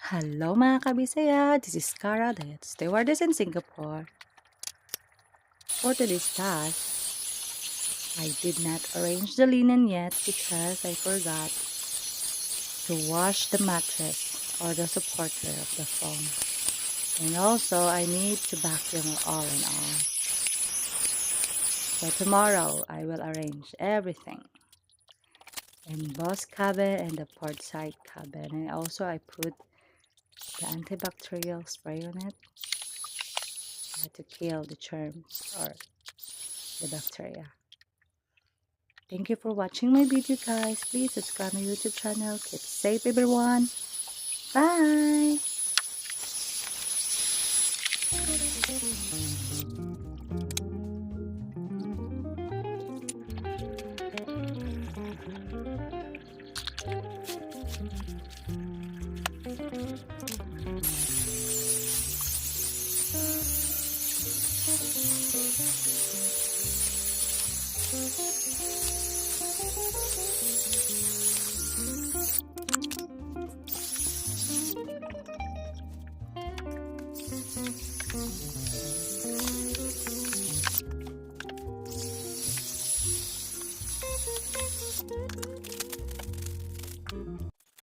Hello mga kabisaya, this is Cara, the stewardess in Singapore. For today's task, I did not arrange the linen yet because I forgot to wash the mattress or the supporter of the foam. And also, I need to vacuum all in all. So tomorrow, I will arrange everything in boss cabin and the port side cabin. And also, I put the antibacterial spray on it to kill the germs or the bacteria. Thank you for watching my video, guys. Please subscribe my YouTube channel. Keep safe, everyone. Bye.